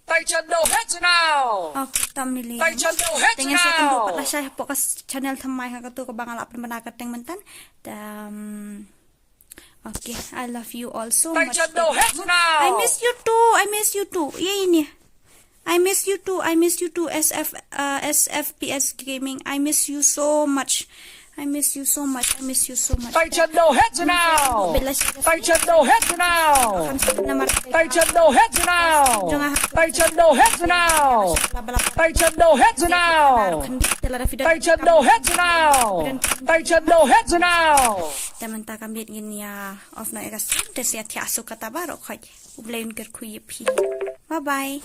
tay chân đầu hết nào Okay, tamili. tay chân đầu hết Tingin sa kung nào pala siya po channel thamay ka to ko bangal apn manakat teng mentan. Okay, I love you all so tay much. chân đầu hết nào I miss you too. I miss you too. Yay ni. I miss you too. I miss you too. SFPS Gaming. I miss you so much. I miss you so much. I miss you so much. tay chân đầu hết nào tay chân đầu hết nào tay chân đầu hết nào tay chân đầu hết nào tay chân đầu hết nào tay chân đầu hết nào tay chân đầu hết nào Teman ta kambit gini ya off na egas. Desi ati asuk kata barok kay. Ublayon ker kuyi pi. Bye bye.